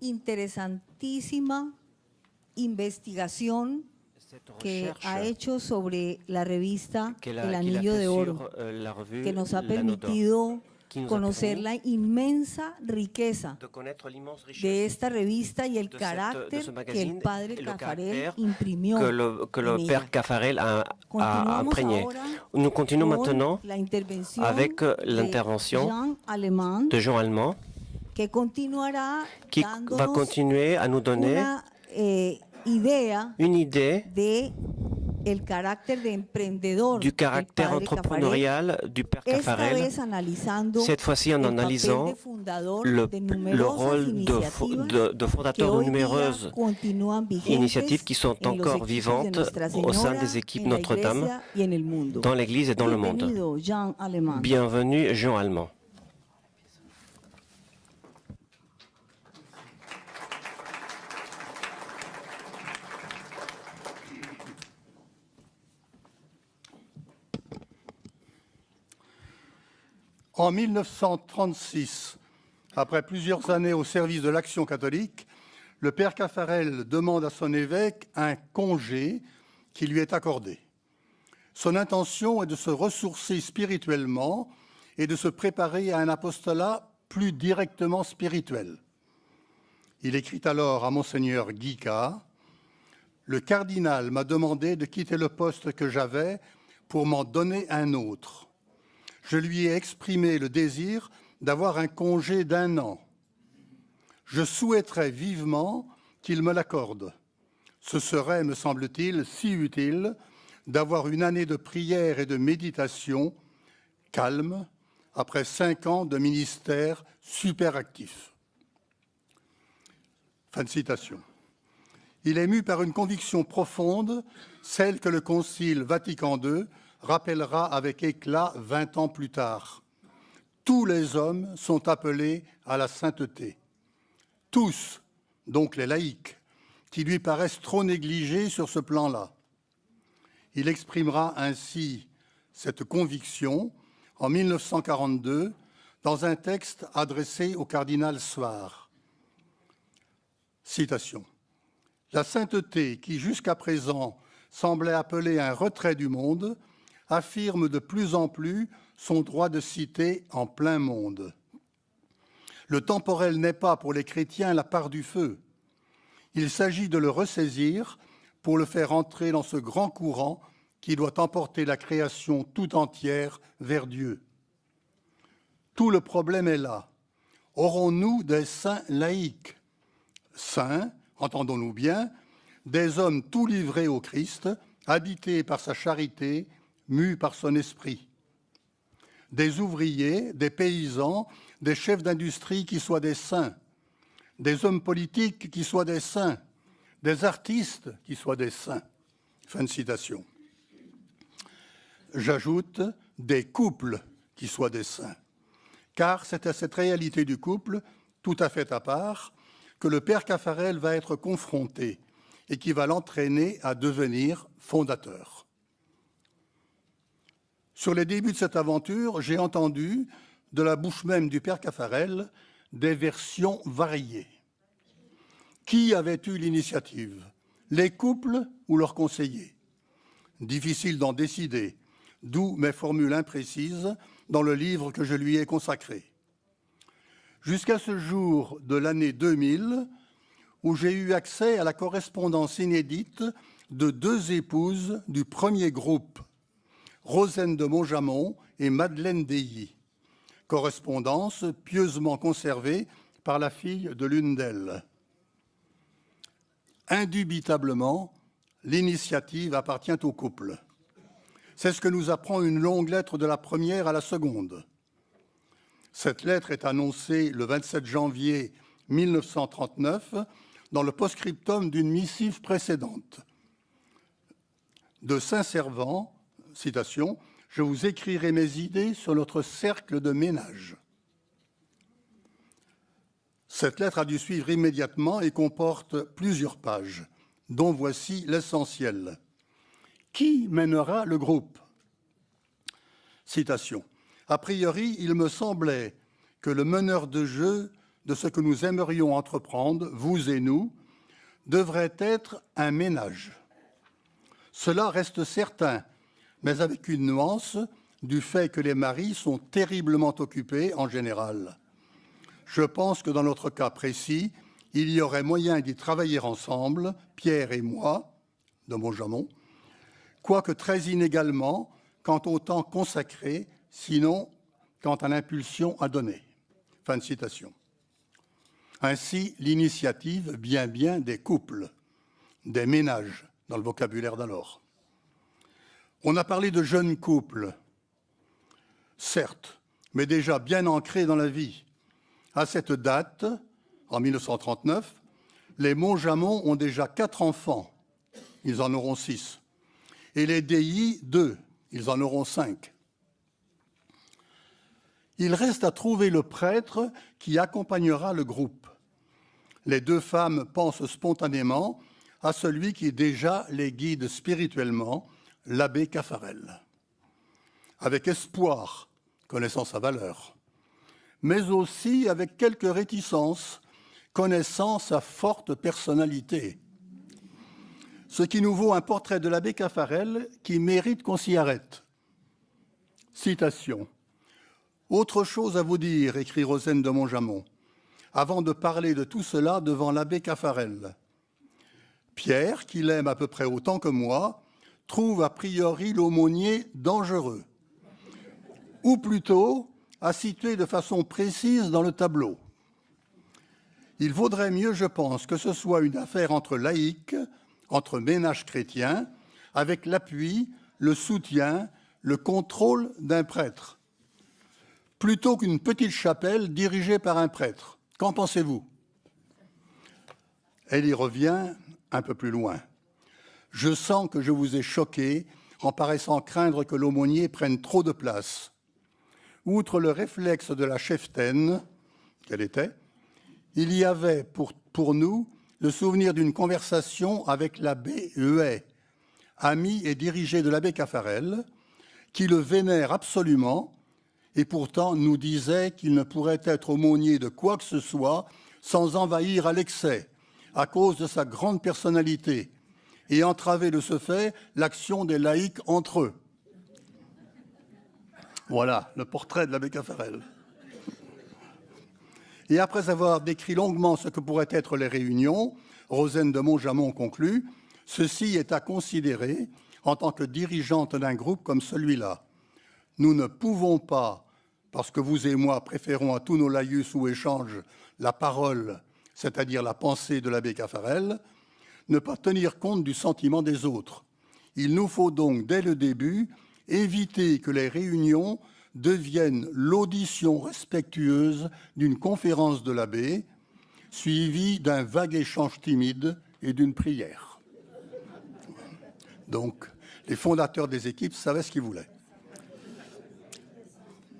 interesantísima investigación que ha hecho sobre la revista El Anillo de Oro, que nos ha permitido conocer la inmensa riqueza de esta revista y el carácter que el padre Caffarel imprimió que le en père ella. Caffarel a imprégné. Nous continuons maintenant avec l'intervention de Jean Allemand, que continuará qui va continuer à nous donner une idée el carácter de emprendedor du caractère entrepreneurial du père Caffarel, cette fois-ci en analysant le rôle de fondateur de numereuses initiatives qui sont encore vivantes au sein des équipes Notre-Dame, dans l'Église et dans le monde. Bienvenue, Jean Allemand. En 1936, après plusieurs années au service de l'Action catholique, le père Caffarel demande à son évêque un congé qui lui est accordé. Son intention est de se ressourcer spirituellement et de se préparer à un apostolat plus directement spirituel. Il écrit alors à Monseigneur Guica : « Le cardinal m'a demandé de quitter le poste que j'avais pour m'en donner un autre. Je lui ai exprimé le désir d'avoir un congé d'1 an. Je souhaiterais vivement qu'il me l'accorde. Ce serait, me semble-t-il, si utile d'avoir une année de prière et de méditation calme après 5 ans de ministère super actif. » Fin de citation. Il est mu par une conviction profonde, celle que le Concile Vatican II rappellera avec éclat 20 ans plus tard. Tous les hommes sont appelés à la sainteté. Tous, donc les laïcs, qui lui paraissent trop négligés sur ce plan-là. Il exprimera ainsi cette conviction en 1942 dans un texte adressé au cardinal Soire. Citation. « La sainteté qui jusqu'à présent semblait appeler un retrait du monde affirme de plus en plus son droit de cité en plein monde. Le temporel n'est pas pour les chrétiens la part du feu. Il s'agit de le ressaisir pour le faire entrer dans ce grand courant qui doit emporter la création tout entière vers Dieu. Tout le problème est là. Aurons-nous des saints laïcs ? Saints, entendons-nous bien, des hommes tout livrés au Christ, habités par sa charité, mus par son esprit. Des ouvriers, des paysans, des chefs d'industrie qui soient des saints, des hommes politiques qui soient des saints, des artistes qui soient des saints. » Fin de citation. J'ajoute des couples qui soient des saints, car c'est à cette réalité du couple, tout à fait à part, que le père Caffarel va être confronté et qui va l'entraîner à devenir fondateur. Sur les débuts de cette aventure, j'ai entendu, de la bouche même du père Caffarel, des versions variées. Qui avait eu l'initiative ? Les couples ou leurs conseillers ? Difficile d'en décider, d'où mes formules imprécises dans le livre que je lui ai consacré. Jusqu'à ce jour de l'année 2000, où j'ai eu accès à la correspondance inédite de 2 épouses du premier groupe, Rosaine de Montjamon et Madeleine Deilly, correspondance pieusement conservée par la fille de l'une d'elles. Indubitablement, l'initiative appartient au couple. C'est ce que nous apprend une longue lettre de la première à la seconde. Cette lettre est annoncée le 27 janvier 1939 dans le post-scriptum d'une missive précédente. De Saint-Servant, citation, « Je vous écrirai mes idées sur notre cercle de ménage ». Cette lettre a dû suivre immédiatement et comporte plusieurs pages, dont voici l'essentiel. Qui mènera le groupe ? Citation. A priori, il me semblait que le meneur de jeu de ce que nous aimerions entreprendre, vous et nous, devrait être un ménage. Cela reste certain, mais avec une nuance du fait que les maris sont terriblement occupés en général. Je pense que dans notre cas précis, il y aurait moyen d'y travailler ensemble, Pierre et moi, de Montjamon, quoique très inégalement quant au temps consacré, sinon quant à l'impulsion à donner. » Fin de citation. Ainsi, l'initiative vient bien des couples, des ménages, dans le vocabulaire d'alors. On a parlé de jeunes couples, certes, mais déjà bien ancrés dans la vie. À cette date, en 1939, les Montjamon ont déjà 4 enfants, ils en auront 6, et les Deilly 2, ils en auront 5. Il reste à trouver le prêtre qui accompagnera le groupe. Les 2 femmes pensent spontanément à celui qui déjà les guide spirituellement, l'abbé Caffarel. Avec espoir, connaissant sa valeur, mais aussi avec quelques réticences, connaissant sa forte personnalité. Ce qui nous vaut un portrait de l'abbé Caffarel qui mérite qu'on s'y arrête. Citation. « Autre chose à vous dire, écrit Rosaine de Montjamon, avant de parler de tout cela devant l'abbé Caffarel. Pierre, qui l'aime à peu près autant que moi, trouve a priori l'aumônier dangereux, ou plutôt à situer de façon précise dans le tableau. Il vaudrait mieux, je pense, que ce soit une affaire entre laïcs, entre ménages chrétiens, avec l'appui, le soutien, le contrôle d'un prêtre, plutôt qu'une petite chapelle dirigée par un prêtre. Qu'en pensez-vous ? » Elle y revient un peu plus loin. « Je sens que je vous ai choqué en paraissant craindre que l'aumônier prenne trop de place. Outre le réflexe de la cheftaine, qu'elle était, il y avait pour nous le souvenir d'une conversation avec l'abbé Huet, ami et dirigé de l'abbé Caffarel, qui le vénère absolument et pourtant nous disait qu'il ne pourrait être aumônier de quoi que ce soit sans envahir à l'excès, à cause de sa grande personnalité, et entraver de ce fait l'action des laïcs entre eux. » Voilà le portrait de l'abbé Caffarel. Et après avoir décrit longuement ce que pourraient être les réunions, Rosaine de Montjamon conclut « Ceci est à considérer en tant que dirigeante d'un groupe comme celui-là. Nous ne pouvons pas, parce que vous et moi préférons à tous nos laïus ou échanges la parole, c'est-à-dire la pensée de l'abbé Caffarel, ne pas tenir compte du sentiment des autres. Il nous faut donc, dès le début, éviter que les réunions deviennent l'audition respectueuse d'une conférence de l'abbé, suivie d'un vague échange timide et d'une prière. » Donc, les fondateurs des équipes savaient ce qu'ils voulaient.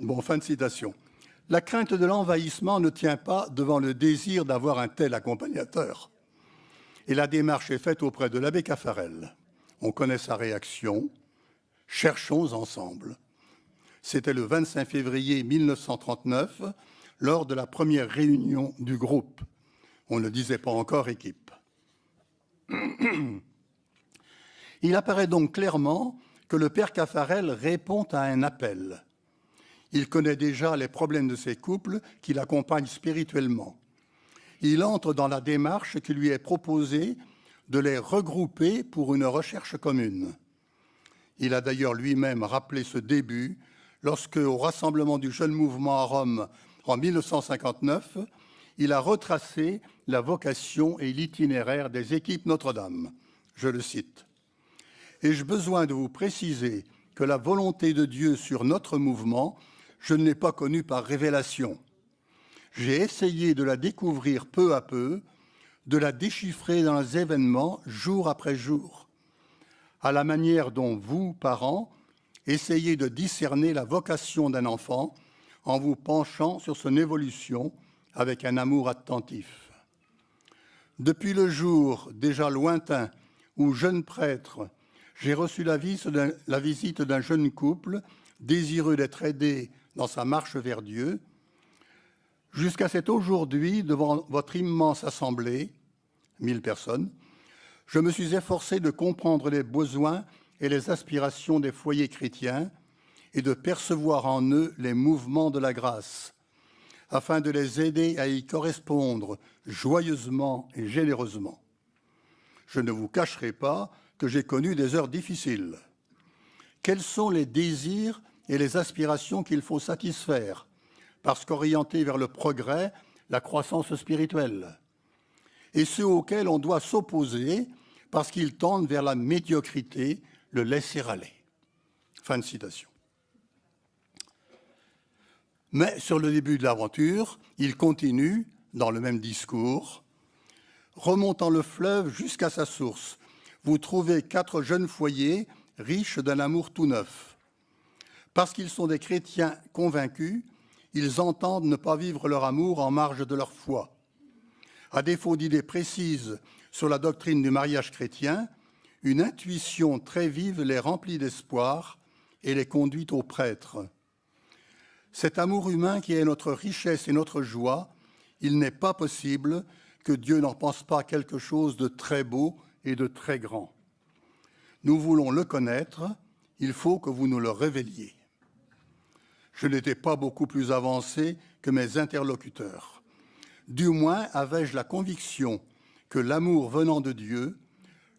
Bon, fin de citation. La crainte de l'envahissement ne tient pas devant le désir d'avoir un tel accompagnateur. Et la démarche est faite auprès de l'abbé Caffarel. On connaît sa réaction. Cherchons ensemble. C'était le 25 février 1939, lors de la première réunion du groupe. On ne disait pas encore équipe. Il apparaît donc clairement que le père Caffarel répond à un appel. Il connaît déjà les problèmes de ces couples qui l'accompagnent spirituellement. Il entre dans la démarche qui lui est proposée de les regrouper pour une recherche commune. Il a d'ailleurs lui-même rappelé ce début lorsque, au rassemblement du Jeune Mouvement à Rome en 1959, il a retracé la vocation et l'itinéraire des équipes Notre-Dame. Je le cite. « Ai-je besoin de vous préciser que la volonté de Dieu sur notre mouvement, je ne l'ai pas connue par révélation. J'ai essayé de la découvrir peu à peu, de la déchiffrer dans les événements jour après jour, à la manière dont vous, parents, essayez de discerner la vocation d'un enfant en vous penchant sur son évolution avec un amour attentif. Depuis le jour déjà lointain où, jeune prêtre, j'ai reçu la visite d'un jeune couple désireux d'être aidé dans sa marche vers Dieu, Jusqu'à cet aujourd'hui, devant votre immense assemblée, 1000 personnes, je me suis efforcé de comprendre les besoins et les aspirations des foyers chrétiens et de percevoir en eux les mouvements de la grâce, afin de les aider à y correspondre joyeusement et généreusement. Je ne vous cacherai pas que j'ai connu des heures difficiles. Quels sont les désirs et les aspirations qu'il faut satisfaire, parce qu'orientés vers le progrès, la croissance spirituelle, et ceux auxquels on doit s'opposer parce qu'ils tendent vers la médiocrité, le laisser-aller. Fin de citation. Mais sur le début de l'aventure, il continue, dans le même discours, « Remontant le fleuve jusqu'à sa source, vous trouvez 4 jeunes foyers riches d'un amour tout neuf. Parce qu'ils sont des chrétiens convaincus, ils entendent ne pas vivre leur amour en marge de leur foi. À défaut d'idées précises sur la doctrine du mariage chrétien, une intuition très vive les remplit d'espoir et les conduit au prêtre. Cet amour humain qui est notre richesse et notre joie, il n'est pas possible que Dieu n'en pense pas quelque chose de très beau et de très grand. Nous voulons le connaître, il faut que vous nous le révéliez. » Je n'étais pas beaucoup plus avancé que mes interlocuteurs. Du moins avais-je la conviction que l'amour venant de Dieu,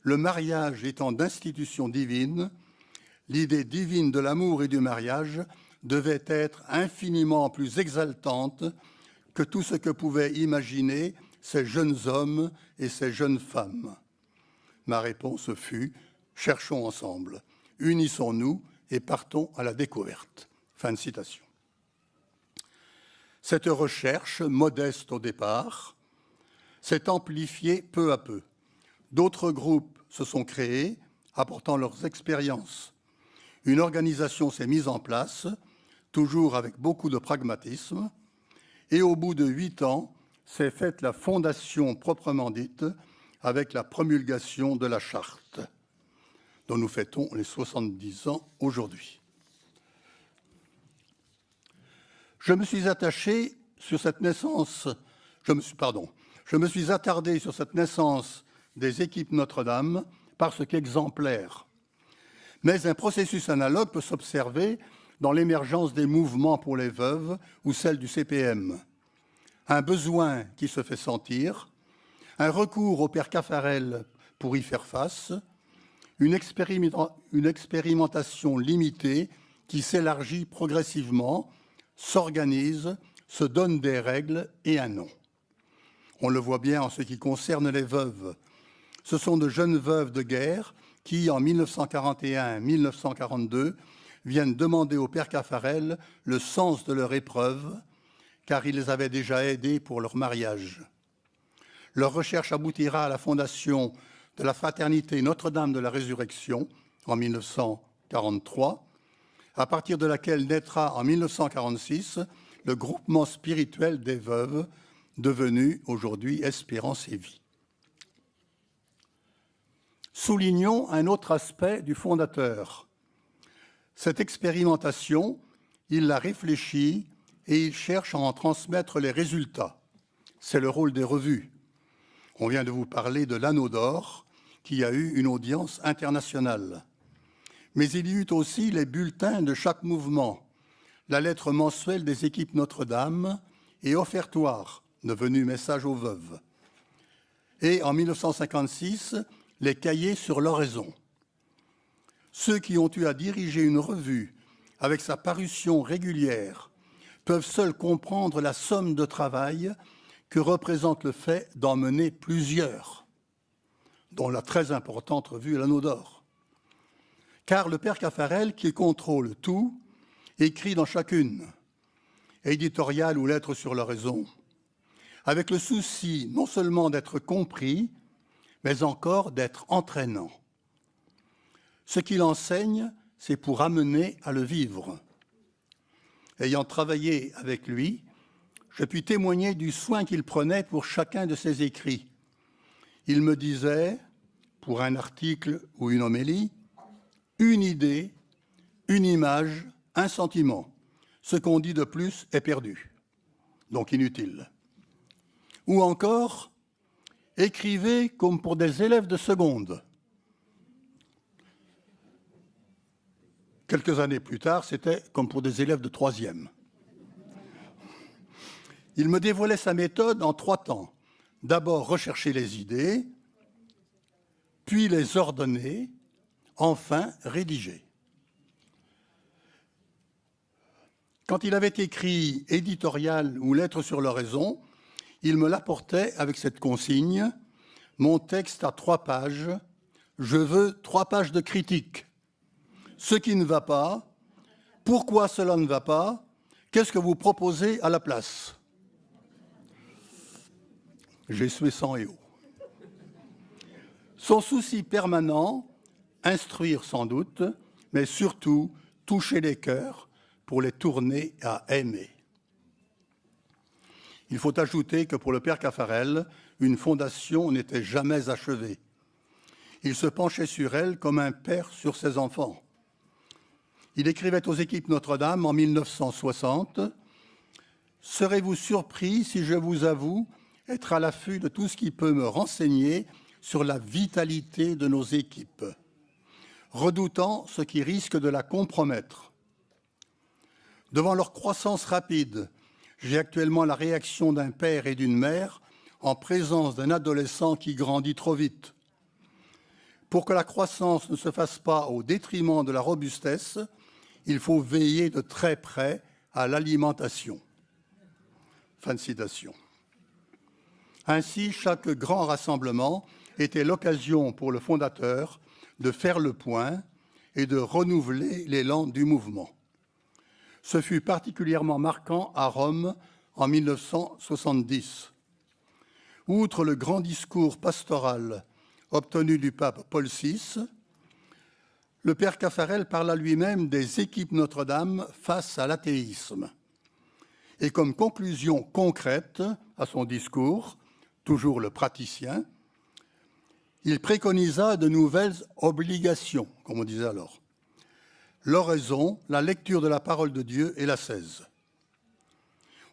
le mariage étant d'institution divine, l'idée divine de l'amour et du mariage devait être infiniment plus exaltante que tout ce que pouvaient imaginer ces jeunes hommes et ces jeunes femmes. Ma réponse fut « Cherchons ensemble, unissons-nous et partons à la découverte. » Fin de citation. Cette recherche, modeste au départ, s'est amplifiée peu à peu. D'autres groupes se sont créés, apportant leurs expériences. Une organisation s'est mise en place, toujours avec beaucoup de pragmatisme, et au bout de 8 ans, s'est faite la fondation proprement dite, avec la promulgation de la charte, dont nous fêtons les 70 ans aujourd'hui. Je me suis attardé sur cette naissance des équipes Notre-Dame parce qu'exemplaire. Mais un processus analogue peut s'observer dans l'émergence des mouvements pour les veuves ou celle du CPM. Un besoin qui se fait sentir, un recours au Père Caffarel pour y faire face, une expérimentation limitée qui s'élargit progressivement, s'organise, se donne des règles et un nom. On le voit bien en ce qui concerne les veuves. Ce sont de jeunes veuves de guerre qui, en 1941-1942, viennent demander au Père Caffarel le sens de leur épreuve, car il les avait déjà aidées pour leur mariage. Leur recherche aboutira à la fondation de la Fraternité Notre-Dame de la Résurrection en 1943, à partir de laquelle naîtra en 1946 le groupement spirituel des veuves, devenu aujourd'hui Espérance et Vie. Soulignons un autre aspect du fondateur. Cette expérimentation, il la réfléchit et il cherche à en transmettre les résultats. C'est le rôle des revues. On vient de vous parler de l'Anneau d'Or, qui a eu une audience internationale. Mais il y eut aussi les bulletins de chaque mouvement, la lettre mensuelle des équipes Notre-Dame et offertoire, devenu Message aux veuves. Et en 1956, les cahiers sur l'oraison. Ceux qui ont eu à diriger une revue avec sa parution régulière peuvent seuls comprendre la somme de travail que représente le fait d'en mener plusieurs, dont la très importante revue L'Anneau d'Or. Car le Père Caffarel, qui contrôle tout, écrit dans chacune, éditorial ou lettre sur l'oraison, avec le souci non seulement d'être compris, mais encore d'être entraînant. Ce qu'il enseigne, c'est pour amener à le vivre. Ayant travaillé avec lui, je puis témoigner du soin qu'il prenait pour chacun de ses écrits. Il me disait, pour un article ou une homélie, une idée, une image, un sentiment. Ce qu'on dit de plus est perdu. donc inutile. Ou encore, écrivez comme pour des élèves de seconde. Quelques années plus tard, c'était comme pour des élèves de troisième. Il me dévoilait sa méthode en 3 temps. D'abord, rechercher les idées, puis les ordonner, enfin, rédiger. Quand il avait écrit éditorial ou lettre sur l'oraison, il me l'apportait avec cette consigne, mon texte a 3 pages, je veux 3 pages de critique. Ce qui ne va pas, pourquoi cela ne va pas, qu'est-ce que vous proposez à la place? J'ai sué sang et eau. Son souci permanent, instruire sans doute, mais surtout toucher les cœurs pour les tourner à aimer. Il faut ajouter que pour le père Caffarel, une fondation n'était jamais achevée. Il se penchait sur elle comme un père sur ses enfants. Il écrivait aux équipes Notre-Dame en 1960 « Serez-vous surpris si je vous avoue être à l'affût de tout ce qui peut me renseigner sur la vitalité de nos équipes, redoutant ce qui risque de la compromettre. Devant leur croissance rapide, j'ai actuellement la réaction d'un père et d'une mère en présence d'un adolescent qui grandit trop vite. Pour que la croissance ne se fasse pas au détriment de la robustesse, il faut veiller de très près à l'alimentation. » Fin de citation. Ainsi, chaque grand rassemblement était l'occasion pour le fondateur de faire le point et de renouveler l'élan du mouvement. Ce fut particulièrement marquant à Rome en 1970. Outre le grand discours pastoral obtenu du pape Paul VI, le père Caffarel parla lui-même des équipes Notre-Dame face à l'athéisme. Et comme conclusion concrète à son discours, toujours le praticien, il préconisa de nouvelles obligations, comme on disait alors. L'oraison, la lecture de la parole de Dieu et l'ascèse.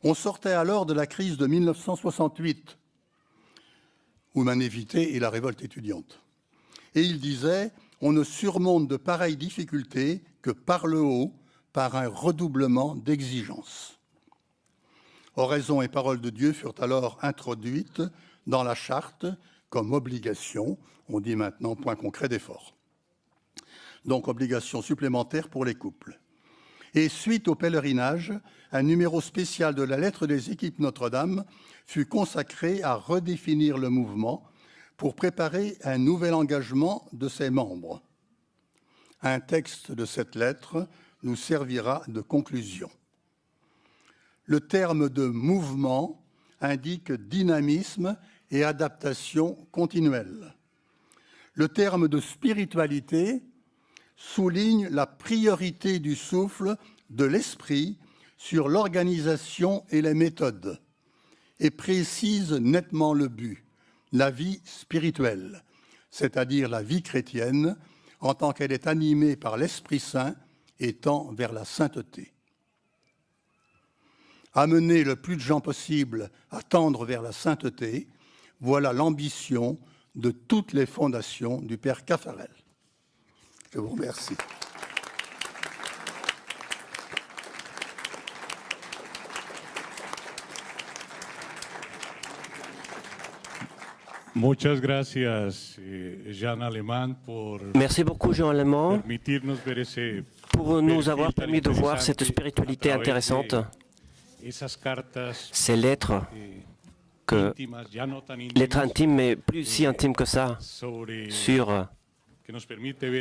On sortait alors de la crise de 1968, Humanité et la révolte étudiante. Et il disait, on ne surmonte de pareilles difficultés que par le haut, par un redoublement d'exigence. Oraison et parole de Dieu furent alors introduites dans la charte comme obligation, on dit maintenant point concret d'effort. Donc obligation supplémentaire pour les couples. Et suite au pèlerinage, un numéro spécial de la lettre des équipes Notre-Dame fut consacré à redéfinir le mouvement pour préparer un nouvel engagement de ses membres. Un texte de cette lettre nous servira de conclusion. Le terme de mouvement indique dynamisme et adaptation continuelle. Le terme de spiritualité souligne la priorité du souffle de l'esprit sur l'organisation et les méthodes et précise nettement le but, la vie spirituelle, c'est-à-dire la vie chrétienne en tant qu'elle est animée par l'Esprit Saint et tend vers la sainteté. Amener le plus de gens possible à tendre vers la sainteté, voilà l'ambition de toutes les fondations du père Caffarel. Je vous remercie. Muchas gracias, Jean Alemán, merci beaucoup, Jean Alemán, pour nous avoir permis de voir cette spiritualité intéressante, ces lettres, lettres intimes, mais plus si intimes que ça,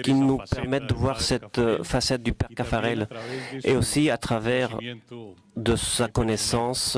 qui nous permettent de voir cette facette du père Caffarel, et aussi à travers de sa connaissance